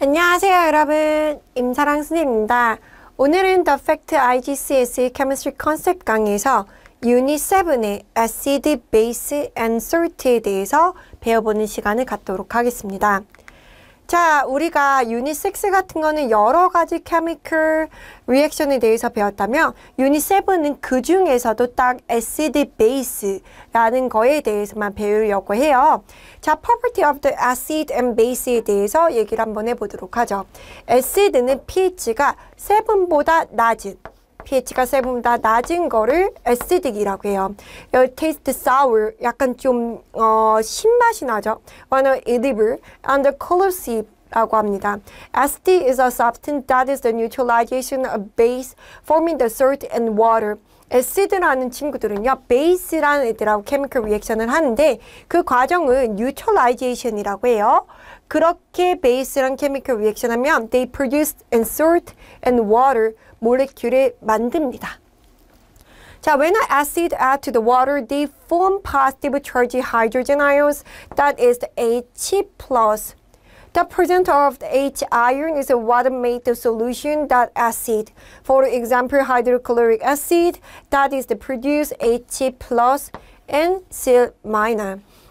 안녕하세요, 여러분. 임사랑 선생님입니다. 오늘은 The Fact IGCSE Chemistry Concept 강의에서 유닛 7의 Acid, Base and Salt에 대해서 배워보는 시간을 갖도록 하겠습니다. 자, 우리가 유닛 6 같은 거는 여러 가지 chemical reaction에 대해서 배웠다면 유닛 7은 그 중에서도 딱 acid base라는 거에 대해서만 배우려고 해요. 자, property of the acid and base에 대해서 얘기를 한번 해보도록 하죠. acid는 pH가 7보다 낮은 pH가 7보다 낮은 거를 acid이라고 해요. taste sour, 약간 좀 신맛이 나죠. unedible and corrosive 라고 합니다. Acid is a substance that is the neutralization of base forming the salt and water. acid라는 친구들은요, base라는 애들하고 chemical reaction을 하는데 그 과정은 neutralization이라고 해요. 그렇게 base랑 chemical reaction 하면 they produce and salt and water 모레큘을 만듭니다. 자, when an acid add to the water, they form positive charged hydrogen ions, that is the H+. The presence of the H ion is what made the solution that acid. For example, hydrochloric acid, that is the produce H+ and Cl-.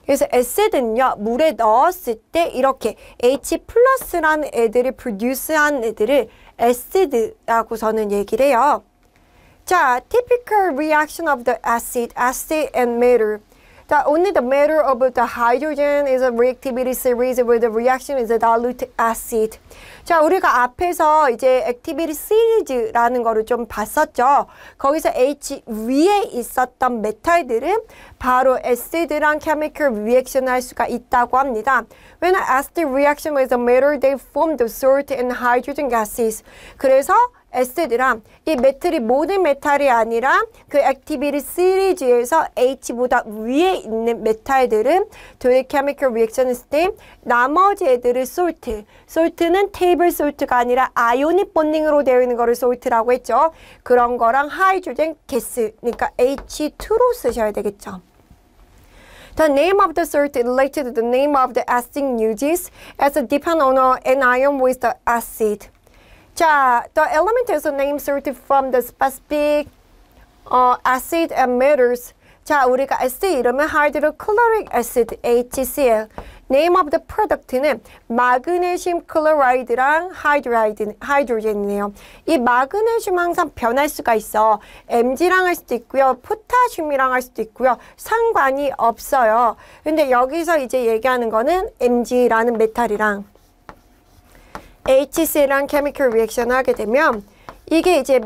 그래서 acid는요, 물에 넣었을 때 이렇게 H+라는 애들을 produce한 애들을 acid라고 저는 얘기를 해요. 자, typical reaction of the acid and matter. Only the matter of the hydrogen is a reactivity series where the reaction is a dilute acid. 자, 우리가 앞에서 이제 activity series라는 거를 좀 봤었죠. 거기서 H 위에 있었던 메탈들은 바로 acid랑 chemical reaction 할 수가 있다고 합니다. When an acid reaction with a matter, they form the salt and hydrogen gases. 그래서 acid랑 이 메탈이 모든 메탈이 아니라 그 액티비티 시리즈에서 H보다 위에 있는 메탈들은 둘이 chemical reaction 했을 때 나머지 애들을 salt. salt는 table salt가 아니라 ionic bonding으로 되어 있는 거를 salt라고 했죠. 그런 거랑 하이드로젠 가스, 그러니까 H2로 쓰셔야 되겠죠. The name of the salt is related to the name of the acid uses as a depend on an ion with the acid. 자, the element is named salt from the specific acid and metals. 자, 우리가 acid 이름은 hydrochloric acid, HCl. Name of the product는 마그네슘 클로라이드랑 하이드로젠이네요. 이 마그네슘 항상 변할 수가 있어. Mg랑 할 수도 있고요. 포타슘이랑 할 수도 있고요. 상관이 없어요. 근데 여기서 이제 얘기하는 거는 Mg라는 메탈이랑 HCl랑 chemical reaction 하게 되면 이게 이제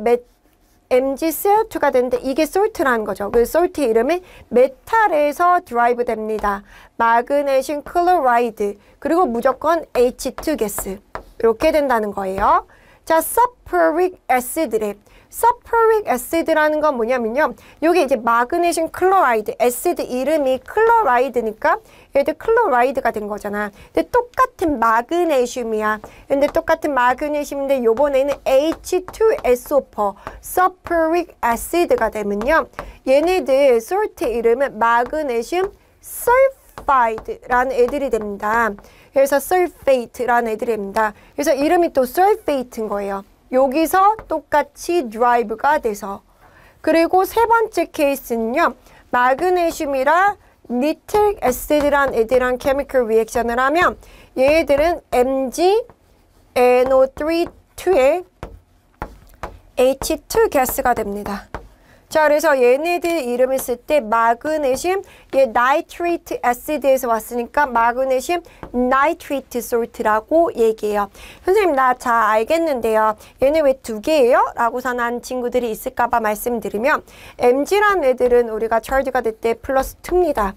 MgCl2가 되는데 이게 salt라는 거죠. 그 salt 이름이 메탈에서 드라이브 됩니다. 마그네슘 클로라이드 그리고 무조건 H2 가스 이렇게 된다는 거예요. 자, sulfuric acid래. sulfuric acid라는 건 뭐냐면요. 요게 이제 마그네슘 클로라이드, 애시드 이름이 클로라이드니까 얘도 클로라이드가 된 거잖아. 근데 똑같은 마그네슘이야. 근데 똑같은 마그네슘인데 요번에는 H2SO4, sulfuric acid가 되면요. 얘네들 salt 이름은 마그네슘 sulfide라는 애들이 됩니다. 그래서 sulfate라는 애들이 됩니다. 그래서 이름이 또 sulfate인 거예요. 여기서 똑같이 드라이브가 돼서. 그리고 세 번째 케이스는요. 마그네슘이랑 니트릭 애시드란 애들이랑 케미컬 리액션을 하면 얘들은 MgNO3-2에 H2 가스가 됩니다. 자, 그래서 얘네들 이름을 쓸 때 마그네슘, 얘 나이트레이트 애시드에서 왔으니까 마그네슘 나이트레이트 솔트라고 얘기해요. 선생님, 나 잘 알겠는데요. 얘네 왜 두 개예요? 라고 선한 친구들이 있을까봐 말씀드리면 Mg라는 애들은 우리가 charge가 될 때 플러스 2입니다.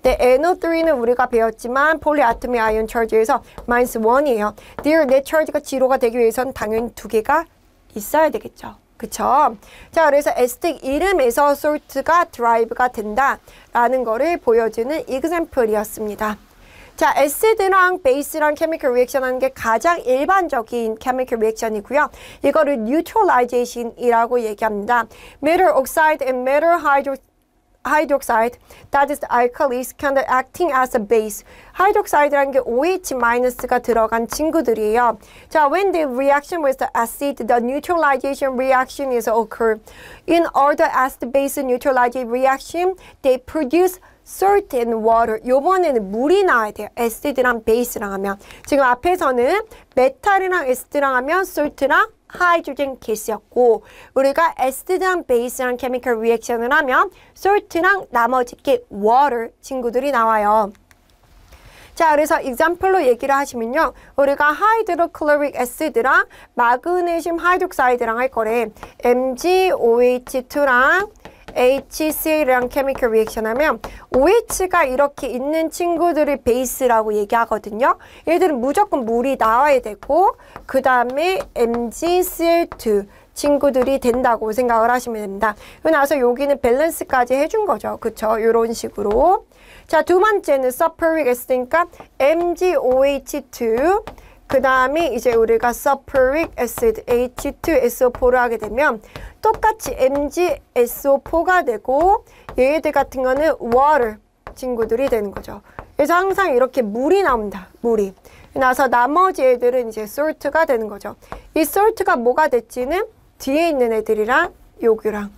네, NO3는 우리가 배웠지만 폴리아토믹 아이온 charge에서 마이너스 1이에요. 내 charge가 제로가 되기 위해서는 당연히 두 개가 있어야 되겠죠. 그쵸? 자, 그래서 에스틱 이름에서 솔트가 드라이브가 된다라는 거를 보여주는 example이었습니다. 자, 애시드랑 베이스랑 케미컬 리액션 하는 게 가장 일반적인 케미컬 리액션이고요. 이거를 neutralization이라고 얘기합니다. metal oxide and metal hydroxide, that is the alkalis, kind of acting as a base. hydroxide라는 게 OH-가 들어간 친구들이에요. 자, when the reaction with the acid, the neutralization reaction is occur. In all the acid-base neutralization reaction, they produce salt and water. 요번에는 물이 나와야 돼요. acid랑 base랑 하면. 지금 앞에서는 메탈이랑 acid랑 하면 salt랑 하이드로젠 가스였고, 우리가 acid랑 base랑 chemical reaction을 하면 salt랑 나머지 게 water 친구들이 나와요. 자, 그래서 example로 얘기를 하시면요, 우리가 하이드로클로릭 애시드랑 마그네슘 하이드록사이드랑 할 거래. MgOH2랑 HCl이랑 케미컬 리액션 하면 OH가 이렇게 있는 친구들을 베이스라고 얘기하거든요. 얘들은 무조건 물이 나와야 되고, 그 다음에 MgCl2 친구들이 된다고 생각을 하시면 됩니다. 그러고 나서 여기는 밸런스까지 해준 거죠. 그쵸? 이런 식으로. 자, 두 번째는 서퍼릭 애시드니까 MgOH2, 그 다음에 이제 우리가 서퍼릭 애시드 H2SO4를 하게 되면 똑같이 MgSO4가 되고, 얘들 같은 거는 water 친구들이 되는 거죠. 그래서 항상 이렇게 물이 나옵니다. 물이. 나서 나머지 애들은 이제 salt가 되는 거죠. 이 salt가 뭐가 됐지는 뒤에 있는 애들이랑 요거랑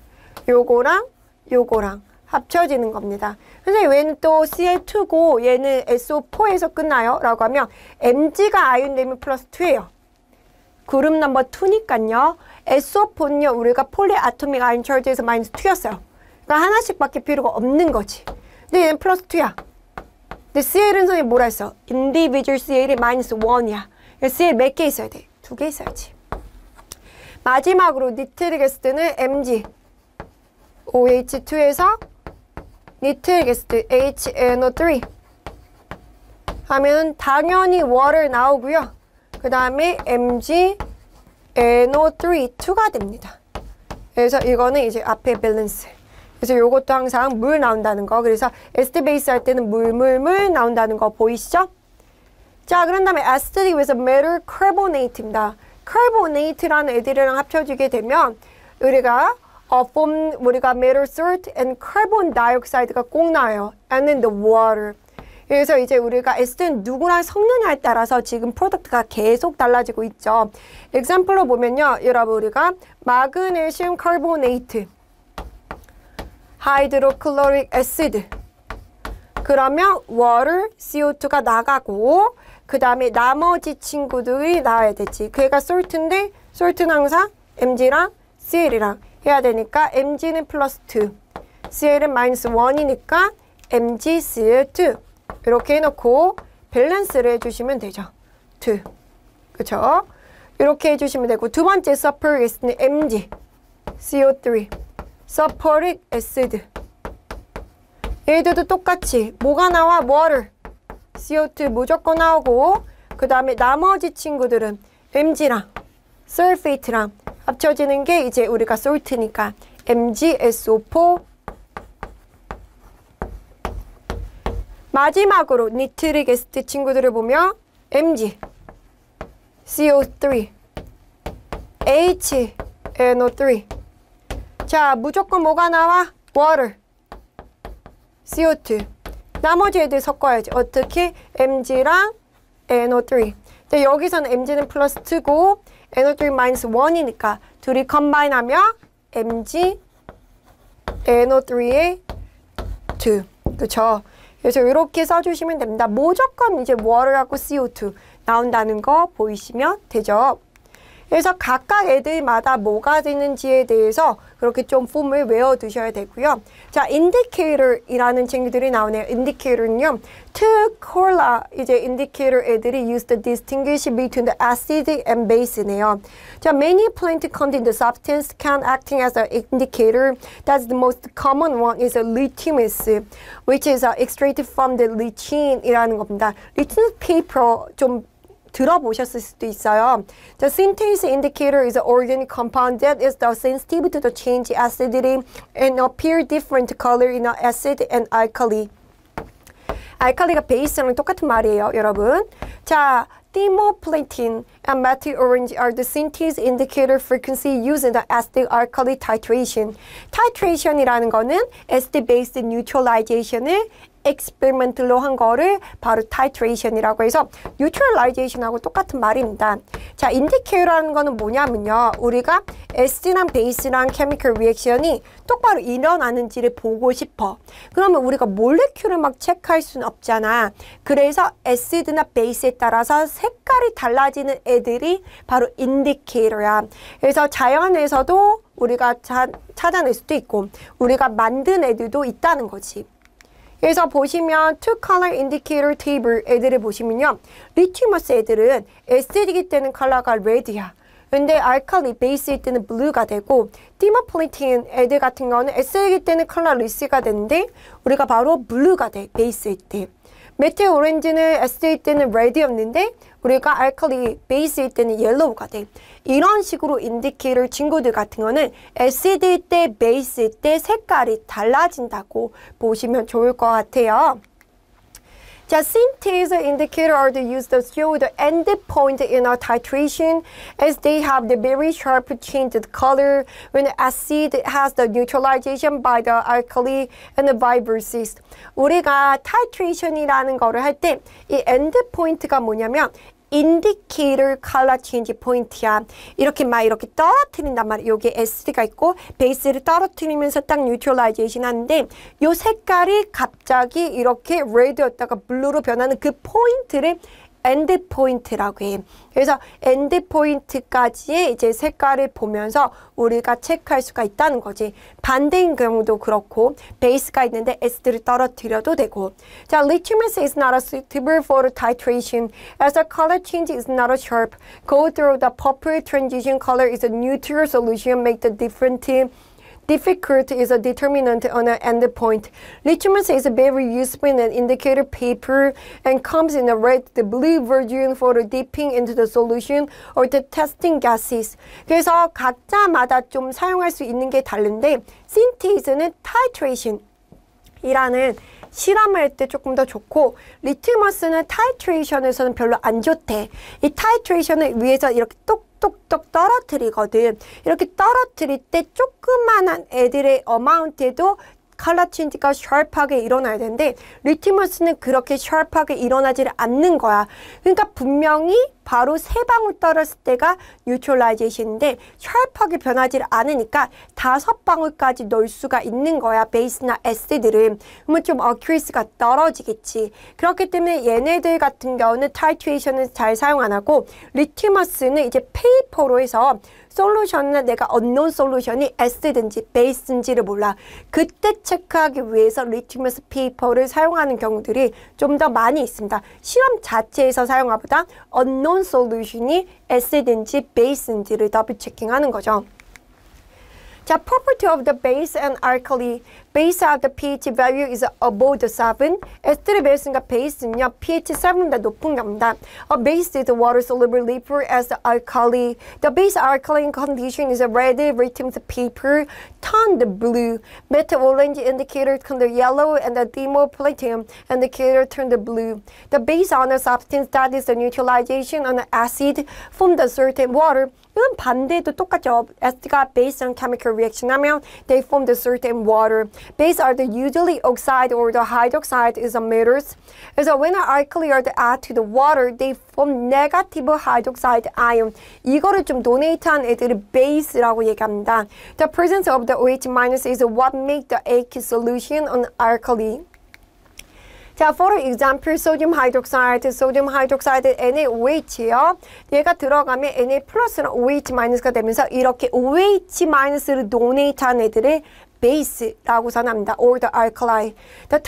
요거랑 합쳐지는 겁니다. 선생님, 얘는 또 Cl2고 얘는 SO4에서 끝나요? 라고 하면 Mg가 아이온 되면 플러스 2예요. 그룹 넘버 2니까요. SO4는요, 우리가 폴리아토믹 아이온 charge에서 마이너스 2였어요. 그러니까 하나씩밖에 필요가 없는 거지. 근데 얘는 플러스 2야. 근데 Cl은 선생님 뭐라 했어? individual Cl이 마이너스 1이야. Cl 몇 개 있어야 돼? 2개 있어야지. 마지막으로 니트릭 애시드는 Mg OH2에서 니트릭 애시드 HNO3 하면 당연히 water 나오고요. 그 다음에 MgNO3 2가 됩니다. 그래서 이거는 이제 앞에 밸런스. 그래서 요것도 항상 물 나온다는 거. 그래서 에스드 베이스 할 때는 물 나온다는 거 보이시죠? 자, 그런 다음에 acidic with metal carbonate입니다. carbonate라는 애들이랑 합쳐지게 되면 우리가 우리가 metal salt and carbon dioxide가 꼭 나와요. And then the water. 그래서 이제 우리가 에스드는 누구랑 섞느냐에 따라서 지금 프로덕트가 계속 달라지고 있죠. example로 보면요, 여러분 우리가 마그네슘 카보네이트, 하이드로클로릭 애시드, 그러면 water, CO2가 나가고, 그 다음에 나머지 친구들이 나와야 되지. 그게 salt인데 salt는 항상 Mg랑 Cl이랑 해야 되니까 Mg는 플러스 2, Cl은 마이너스 1이니까 MgCl2 이렇게 해놓고 밸런스를 해주시면 되죠. 2. 그쵸? 이렇게 해주시면 되고, 두 번째 서퍼릭 애시드는 Mg CO3 서퍼릭 애시드. 얘들도 똑같이 뭐가 나와? water, CO2 무조건 나오고, 그 다음에 나머지 친구들은 Mg랑 설페이트랑 합쳐지는 게 이제 우리가 salt니까 MgSO4. 마지막으로 니트릭 애시드 친구들을 보면 Mg, CO3, HNO3. 자, 무조건 뭐가 나와? water, CO2. 나머지 애들 섞어야지. 어떻게? Mg랑 NO3. 근데 여기서는 Mg는 플러스 2고 NO3 마이너스 1이니까 둘이 컴바인하면 Mg, NO3의 2. 그쵸? 그래서 이렇게 써주시면 됩니다. 무조건 이제 water하고 CO2 나온다는 거 보이시면 되죠. 그래서 각각 애들마다 뭐가 되는지에 대해서 그렇게 좀 폼을 외워두셔야 되고요. 자, indicator이라는 친구들이 나오네요. indicator는요, to cola 이제 indicator 애들이 used to distinguish between the acid and base네요. 자, many plant contain the substance can acting as an indicator. That's the most common one is a litmus, which is extracted from the lichin이라는 겁니다. litmus paper 좀 들어보셨을 수도 있어요. The synthase indicator is an organic compound that is sensitive to the change acidity and appear different color in an acid and alkali. 알칼리가 베이스랑 똑같은 말이에요, 여러분. 자, thermoplatin and methyl orange are the synthase indicator frequency used in the acid alkali titration. titration이라는 거는 acid base neutralization을 experimental로 한 거를 바로 titration이라고 해서 neutralization하고 똑같은 말입니다. 자, indicator라는 거는 뭐냐면요. 우리가 acid랑 base랑 chemical reaction이 똑바로 일어나는지를 보고 싶어. 그러면 우리가 몰레큘을 막 체크할 수는 없잖아. 그래서 acid나 base에 따라서 색깔이 달라지는 애들이 바로 indicator야. 그래서 자연에서도 우리가 찾아낼 수도 있고 우리가 만든 애들도 있다는 거지. 그래서 보시면 two color indicator table 애들을 보시면요. 리튬머스 애들은 acid이기 때는 컬러가 red야. 근데 알칼리 베이스일 때는 blue가 되고 thermoplatin 애들 같은 경우는 acid이기 때는 컬러 red가 되는데 우리가 바로 blue가 돼. 베이스일 때. 메틸 오렌지는 acid일 때는 red였는데 우리가 알칼리 베이스일 때는 yellow가 돼. 이런 식으로 인디케이터 친구들 같은 거는 acid일 때, base일 때 색깔이 달라진다고 보시면 좋을 것 같아요. 자, synthase indicator are used to show the end point in a titration as they have the very sharp change of color when the acid has the neutralization by the alkali and the vice. 우리가 titration이라는 거를 할 때 이 end point가 뭐냐면 indicator color change point야. 이렇게 떨어뜨린단 말이야. 여기 acid가 있고 base를 떨어뜨리면서 딱 neutralization 하는데 요 색깔이 갑자기 이렇게 red였다가 blue로 변하는 그 포인트를 end point라고 해. 그래서 end point까지의 이제 색깔을 보면서 우리가 체크할 수가 있다는 거지. 반대인 경우도 그렇고 베이스가 있는데 acid를 떨어뜨려도 되고. 자, litmus is not suitable for titration as the color change is not sharp. Go through the purple transition color is a neutral solution make the difficult is a determinant on an endpoint. Litmus is very useful in an indicator paper and comes in a red, the blue version for the dipping into the solution or the testing gases. 그래서 각자마다 좀 사용할 수 있는 게 다른데 synthese는 titration이라는 실험할 때 조금 더 좋고 리트머스는 타이트레이션에서는 별로 안 좋대. 이 타이트레이션을 위해서 이렇게 똑똑똑 떨어뜨리거든. 이렇게 떨어뜨릴 때 조그만한 애들의 어마운트에도 컬러 체인지가 샤프하게 일어나야 되는데 리트머스는 그렇게 샤프하게 일어나지 않는 거야. 그러니까 분명히 바로 세 방울 떨었을 때가 뉴트럴라이제이션인데 샤프하게 변하지 않으니까 5방울까지 넣을 수가 있는 거야. 베이스나 에시드를. 그러면 좀 어큐리스가 떨어지겠지. 그렇기 때문에 얘네들 같은 경우는 타이트레이션은 잘 사용 안 하고 리트머스는 이제 페이퍼로 해서 솔루션은 내가 언노운 솔루션이 에시드인지 베이스인지를 몰라. 그때 체크하기 위해서 리트머스 페이퍼를 사용하는 경우들이 좀 더 많이 있습니다. 실험 자체에서 사용하보다 언노운 솔루션이 에시드인지 베이스인지를 더블 체킹하는 거죠. 자, property of the base and alkali. Base of the pH value is above the 7. 에스테르 베이스가 베이스는요, pH 7보다 높은 겁니다. A base is a water-soluble liquid as the alkali. The base alkaline condition is a red, litmus paper turned blue. Metal orange indicator turned yellow, and the thermoplatin indicator turned blue. The base on a substance that is the neutralization on the acid from the certain water. 이건 반대도 똑같죠. acid가 base랑 chemical reaction 하면 they form the certain water. Base are the usually oxide or the hydroxide is emitters. So when an alkali are add to the water, they form negative hydroxide ion. 이거를 좀 donate한 애들을 base라고 얘기합니다. The presence of the OH- is what makes the aqueous solution on alkali. 자, for example, sodium hydroxide NaOH요. 얘가 들어가면 Na 플러스랑 OH-가 되면서 이렇게 OH-를 donate한 애들을 base라고 선합니다. Or the alkali. The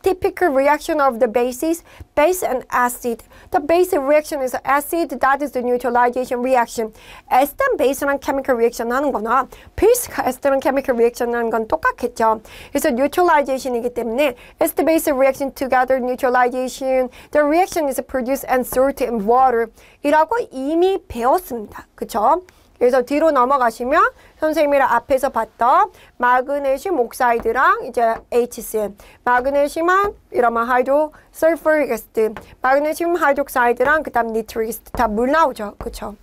typical reaction of the bases, base and acid. The base reaction is acid, that is the neutralization reaction. 에스тер 베이스랑 chemical reaction 하는 거나 베이스가 에스тер랑 chemical reaction 하는 건 똑같겠죠. 그래서 neutralization이기 때문에 에스터 base reaction together neutralization. The reaction is produced and salt and water. 이라고 이미 배웠습니다. 그쵸? 그래서 뒤로 넘어가시면 선생님이랑 앞에서 봤던 마그네슘 옥사이드랑 이제 HCl, 마그네슘은 이러면 하이드로 설퍼릭 애시드, 마그네슘 하이드록사이드랑 그다음 니트릭 애시드 다 물 나오죠. 그쵸?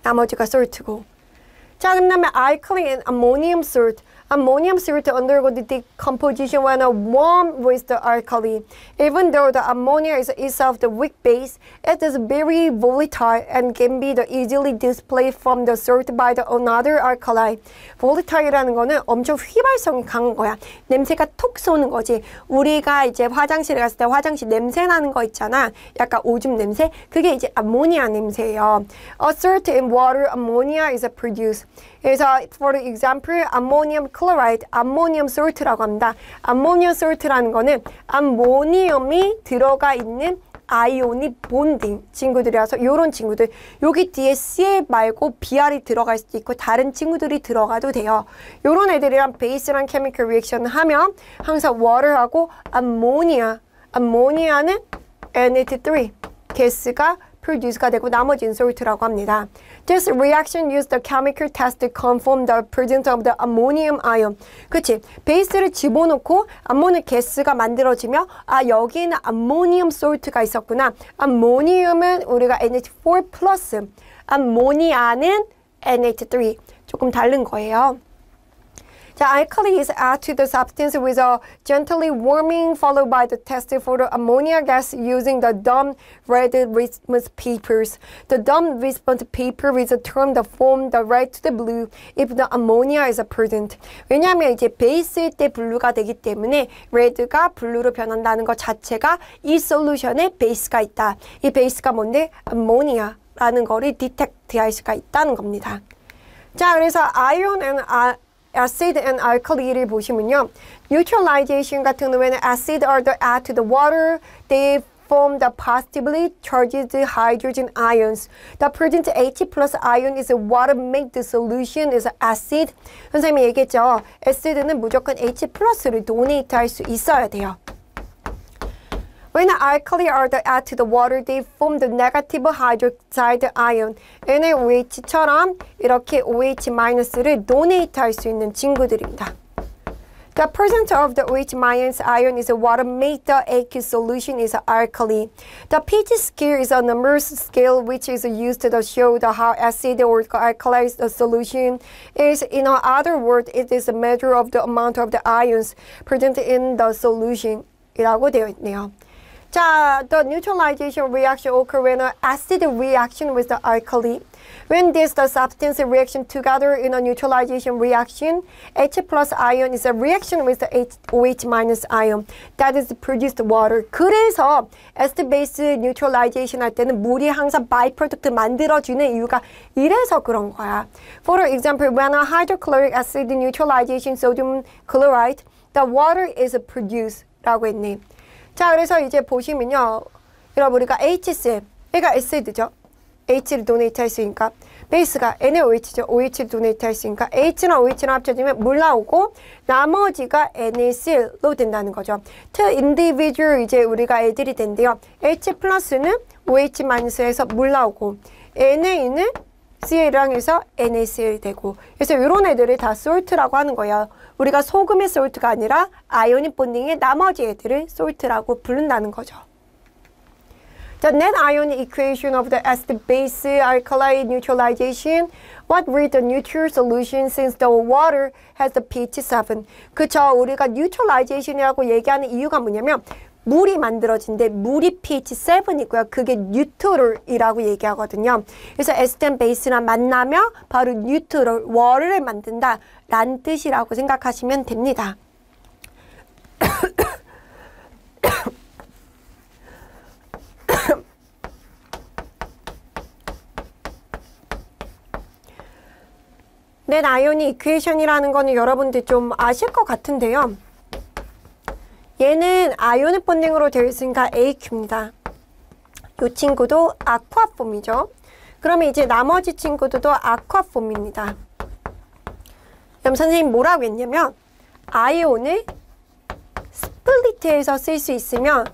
나머지가 솔트고. 자, 그다음에 alkaline ammonium salt. Ammonium salt undergo the decomposition when warm with the alkali. Even though the ammonia is itself the weak base, it is very volatile and can be easily displaced from the salt by the another alkali. volatile이라는 거는 엄청 휘발성이 강한 거야. 냄새가 톡 쏘는 거지. 우리가 이제 화장실에 갔을 때 화장실 냄새 나는 거 있잖아. 약간 오줌 냄새. 그게 이제 암모니아 냄새예요. A salt in water, ammonia is produced. 그래서 for example, ammonium chloride, ammonium salt라고 합니다. ammonium salt라는 거는 암모니엄이 들어가 있는 아이오닉 본딩 친구들이라서 이런 친구들, 여기 뒤에 Cl 말고 Br이 들어갈 수도 있고 다른 친구들이 들어가도 돼요. 이런 애들이랑 베이스랑 케미컬 리액션 하면 항상 water하고 암모니아는 NH3 가스가 produce가 되고 나머지는 salt라고 합니다. This reaction used the chemical test to confirm the presence of the ammonium ion. 그치? 베이스를 집어넣고 암모늄 가스가 만들어지며 아 여기는 암모니엄 salt가 있었구나. 암모니움은 우리가 NH4 플러스, 암모니아는 NH3 조금 다른 거예요. 자, alkali is added to the substance with a gently warming followed by the test for the ammonia gas using the dumb red response papers. The dumb response paper is a term that form the red to the blue if the ammonia is present. 왜냐하면 이제 베이스일 때 블루가 되기 때문에 red가 블루로 변한다는 것 자체가 이 솔루션에 베이스가 있다. 이 베이스가 뭔데? 아모니아라는 거를 디텍트할 수가 있다는 겁니다. 자, 그래서 ion and acid and alkali를 보시면요. neutralization 같은 경우에는 acid are added to the water. They form the positively charged hydrogen ions. The present H plus ion is what make the solution is acid. 선생님이 얘기했죠. acid는 무조건 H 플러스를 donate 할 수 있어야 돼요. When alkali are added to the water, they form the negative hydroxide ion. NaOH처럼 이렇게 OH-를 donate 할 수 있는 친구들입니다. The presence of the OH- ion is what makes the aqueous solution is alkali. The pH scale is a numbers scale which is used to show how acid or alkali the solution is. In other words, it is a measure of the amount of the ions present in the solution. 이라고 되어 있네요. 자, the neutralization reaction occurs when an acid reaction with the alkali. When the substance reaction together in a neutralization reaction, H plus ion is a reaction with the OH minus ion that is produced water. 그래서 acid base neutralization 할 때는 물이 항상 byproduct 만들어주는 이유가 이래서 그런 거야. For example, when a hydrochloric acid neutralization sodium chloride, the water is produced. 라고 했네. 자, 그래서 이제 보시면요. 여러분, 우리가 HCl, 얘가 acid죠. H를 donate 할 수 있으니까. 베이스가 NaOH죠. OH를 donate 할 수 있으니까. H랑 OH랑 합쳐지면 물 나오고, 나머지가 NaCl로 된다는 거죠. two individual 이제 우리가 애들이 된대요. H 플러스는 OH-에서 물 나오고, NA는 Cl이랑 해서 NaCl 되고. 그래서 이런 애들을 다 salt라고 하는 거예요. 우리가 소금의 salt가 아니라 아이오닉 본딩의 나머지 애들을 salt라고 부른다는 거죠. The net ionic equation of the acid base alkali neutralization. What will the neutral solution since the water has the pH 7? 그쵸, 우리가 neutralization이라고 얘기하는 이유가 뭐냐면 물이 만들어진데 물이 pH 7이고요. 그게 뉴트럴이라고 얘기하거든요. 그래서 에스텐 베이스랑 만나며 바로 뉴트럴, 워를 만든다 라는 뜻이라고 생각하시면 됩니다. 넷 아이오닉 이퀘이션이라는 거는 여러분들 좀 아실 것 같은데요. 얘는 아이오닉 본딩으로 되어 있으니까 AQ입니다. 이 친구도 아쿠아폼이죠. 그러면 이제 나머지 친구들도 아쿠아폼입니다. 그럼 선생님 뭐라고 했냐면 아이온을 스플리트해서 쓸 수 있으면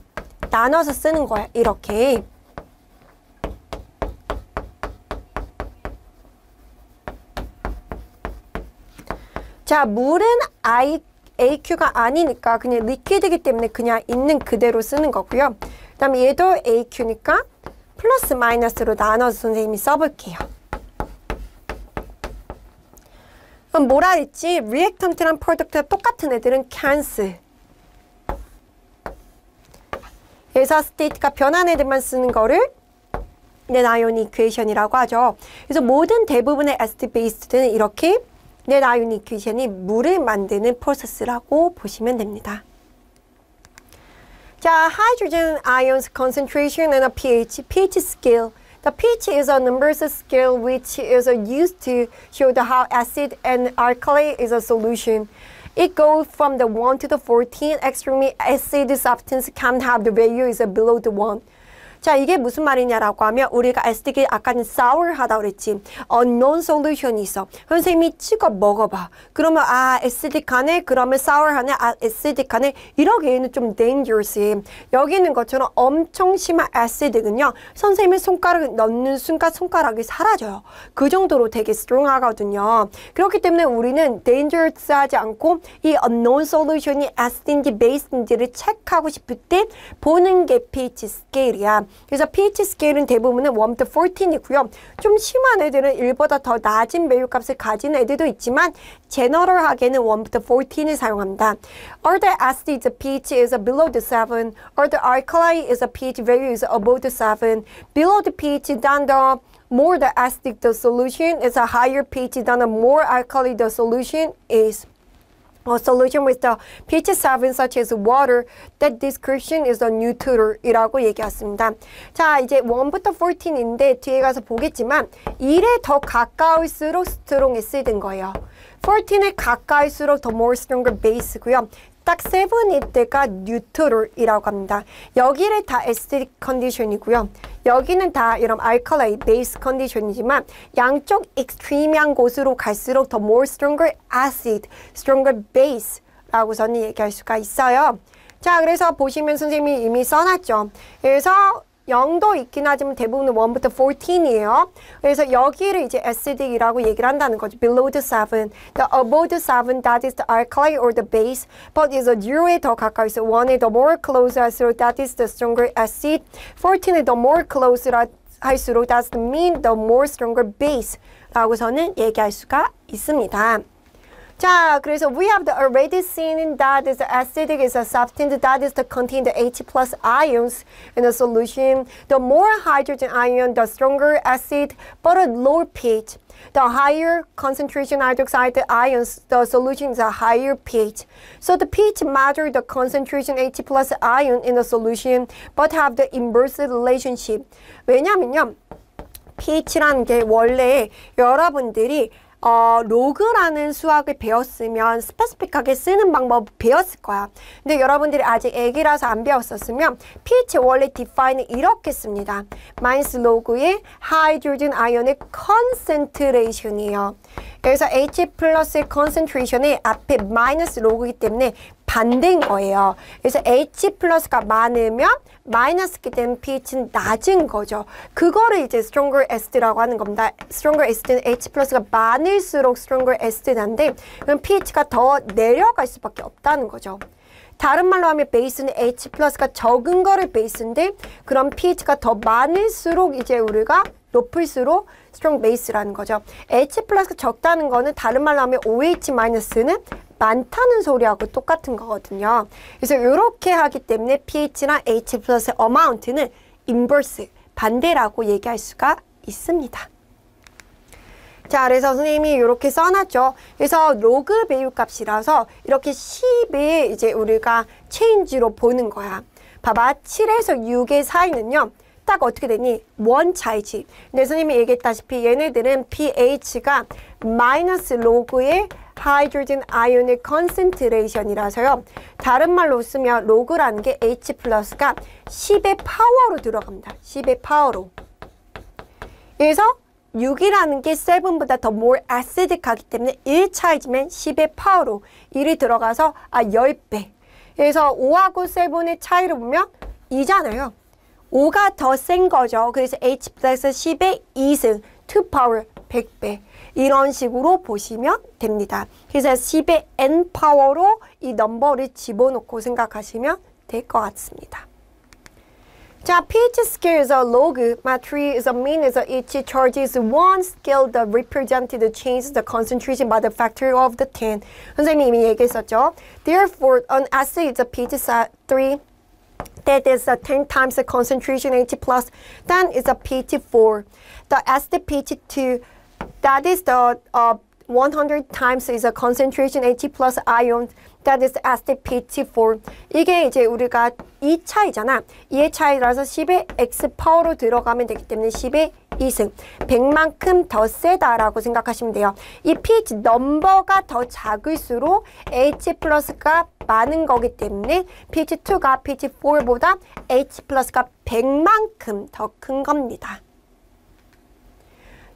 나눠서 쓰는 거야. 이렇게. 자, 물은 AQ가 아니니까 그냥 리퀴드이기 때문에 그냥 있는 그대로 쓰는 거고요. 그 다음에 얘도 AQ니까 플러스 마이너스로 나눠서 선생님이 써볼게요. 그럼 뭐라 했지? 리액턴트랑 프로덕트가 똑같은 애들은 cancel. 그래서 state가 변한 애들만 쓰는 거를 net ion equation이라고 하죠. 그래서 모든 대부분의 acid base는 이렇게 net ion equation이 물을 만드는 프로세스라고 보시면 됩니다. 자, hydrogen ions concentration and a pH scale. The pH is a numbers scale which is used to show how acid and alkali is a solution. It goes from the 1 to the 14. Extremely acid substance can have the value is below the 1. 자, 이게 무슨 말이냐라고 하면 우리가 acid이 아까는 sour하다고 그랬지. unknown solution이 있어. 선생님이 찍어 먹어봐. 그러면 acid하네. 그러면 sour하네. acid하네. 이러기에는 좀 dangerous해. 여기 있는 것처럼 엄청 심한 acid은요. 선생님의 손가락을 넣는 순간 손가락이 사라져요. 그 정도로 되게 strong하거든요. 그렇기 때문에 우리는 dangerous하지 않고 이 unknown solution이 acid인지 base인지를 체크하고 싶을 때 보는 게 pH 스케일이야. 그래서 pH 스케일은 대부분은 1부터 14이고요. 좀 심한 애들은 1보다 더 낮은 매율값을 가진 애들도 있지만 제너럴하게는 1부터 14을 사용합니다. Or the acid is a pH is below the 7. Or the alkali is a pH value is above the 7. Below the pH than the more the acidic the solution is a higher pH than the more alkali the solution is. A solution with the pH 7 such as water, that description is a neutral 이라고 얘기했습니다. 자, 이제 1부터 14인데 뒤에 가서 보겠지만 1에 더 가까울수록 strong했을 거예요. 14에 가까울수록 더 more stronger base고요. 딱 7일 때가 뉴트럴이라고 합니다. 여기를 다 acidic condition이고요. 여기는 다 이런 alkali base condition이지만 양쪽 extreme한 곳으로 갈수록 더 more stronger acid, stronger base라고서는 얘기할 수가 있어요. 자, 그래서 보시면 선생님이 이미 써놨죠. 그래서 0도 있긴 하지만 대부분은 1부터 14이에요. 그래서 여기를 이제 acid이라고 얘기를 한다는 거죠. Below the 7. The above the 7, that is the alkali or the base. But is a 0에 더 가까이 있어. 1에 the more close 할수록 that is the stronger acid. 14에 the more close 할수록 that's the mean, the more stronger base. 라고서는 얘기할 수가 있습니다. 자, 그래서 we have already seen that the acidic is a substance that is to contain the H plus ions in a solution. The more hydrogen ion, the stronger acid, but a lower pH. The higher concentration hydroxide ions, the solution is a higher pH. So the pH matters the concentration H plus ion in the solution, but have the inverse relationship. 왜냐면요, pH라는 게 원래 여러분들이 로그라는 수학을 배웠으면 스페시픽하게 쓰는 방법 배웠을 거야. 근데 여러분들이 아직 애기라서 안 배웠었으면 pH 원래 define을 이렇게 씁니다. 마이너스 로그의 하이드로젠 아이온의 concentration이에요. 그래서 H 플러스의 concentration이 앞에 마이너스 로그이기 때문에 반대인 거예요. 그래서 H 플러스가 많으면 마이너스기 때문에 pH는 낮은 거죠. 그거를 이제 stronger acid라고 하는 겁니다. stronger acid는 H 플러스가 많을수록 stronger acid인데 그럼 pH가 더 내려갈 수밖에 없다는 거죠. 다른 말로 하면 베이스는 H 플러스가 적은 거를 베이스인데 그럼 pH가 더 많을수록 이제 우리가 높을수록 strong base라는 거죠. H 플러스가 적다는 거는 다른 말로 하면 OH 마이너스는 많다는 소리하고 똑같은 거거든요. 그래서 이렇게 하기 때문에 pH랑 H 플러스의 amount는 inverse, 반대라고 얘기할 수가 있습니다. 자, 그래서 선생님이 이렇게 써놨죠. 그래서 로그 배율값이라서 이렇게 10을 이제 우리가 체인지로 보는 거야. 봐봐, 7에서 6의 사이는요. 딱 어떻게 되니? 원 차이지. 근데 선생님이 얘기했다시피 얘네들은 pH가 마이너스 로그의 하이드로젠 아이온의 컨센트레이션이라서요. 다른 말로 쓰면 로그라는 게 H 플러스가 10의 파워로 들어갑니다. 10의 파워로. 그래서 6이라는 게 7보다 더 more acidic하기 때문에 1 차이지만 10의 파워로 1이 들어가서 10배. 그래서 5하고 7의 차이를 보면 2잖아요. 5가 더 센 거죠. 그래서 H 플러스 10의 2승 2 파워 100배 이런 식으로 보시면 됩니다. 그래서 10의 n 파워로 이 넘버를 집어넣고 생각하시면 될 것 같습니다. 자, pH scale is a log, matrix is a mean, is a each charge is one scale that represented changes the concentration by the factor of the 10. 선생님이 이미 얘기했었죠. Therefore, an acid is a pH 3. That is 10 times the concentration H plus, then is a pH 4. The acid pH 2, that is the 100 times is a concentration H plus ion, that is acid pH 4. 이게 이제 우리가 2 차이잖아. 2의 차이라서 10의 x 파워로 들어가면 되기 때문에 10의 2승. 100만큼 더 세다라고 생각하시면 돼요. 이 pH 넘버가 더 작을수록 H 플러스가 많은 거기 때문에 pH 2가 pH 4보다 H 플러스가 100만큼 더 큰 겁니다.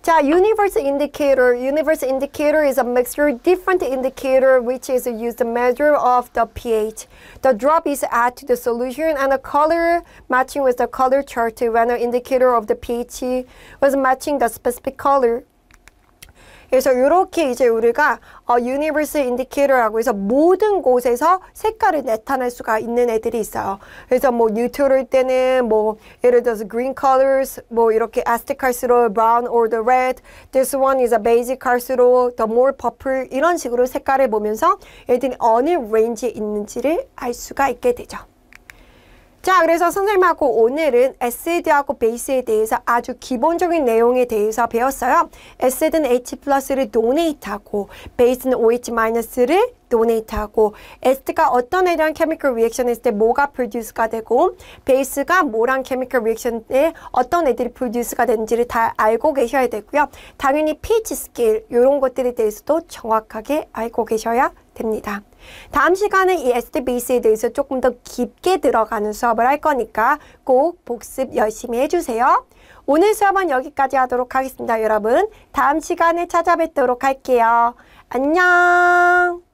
자, universal indicator. Universal indicator is a mixture of different indicator which is used to measure of the pH. The drop is added to the solution and the color matching with the color chart when an indicator of the pH was matching the specific color. 그래서 이렇게 이제 우리가 universal indicator라고 해서 모든 곳에서 색깔을 나타낼 수가 있는 애들이 있어요. 그래서 뭐 뉴트럴 때는 뭐 예를 들어서 green colors, 뭐 이렇게 acetic 할수록 brown or the red, this one is a basic 할수록 the more purple 이런 식으로 색깔을 보면서 애들이 어느 레인지에 있는지를 알 수가 있게 되죠. 자, 그래서 선생님하고 오늘은 애시드하고 베이스에 대해서 아주 기본적인 내용에 대해서 배웠어요. 애시드는 H+를 도네이트하고 베이스는 OH-를 도네이트하고 에스트가 어떤 애랑 케미컬 리액션 했을 때 뭐가 프로듀스가 되고 베이스가 뭐랑 케미컬 리액션에 어떤 애들이 프로듀스가 되는지를 다 알고 계셔야 되고요. 당연히 pH 스케일 이런 것들에 대해서도 정확하게 알고 계셔야 됩니다. 다음 시간에 이 에스트 베이스에 대해서 조금 더 깊게 들어가는 수업을 할 거니까 꼭 복습 열심히 해주세요. 오늘 수업은 여기까지 하도록 하겠습니다. 여러분, 다음 시간에 찾아뵙도록 할게요. 안녕!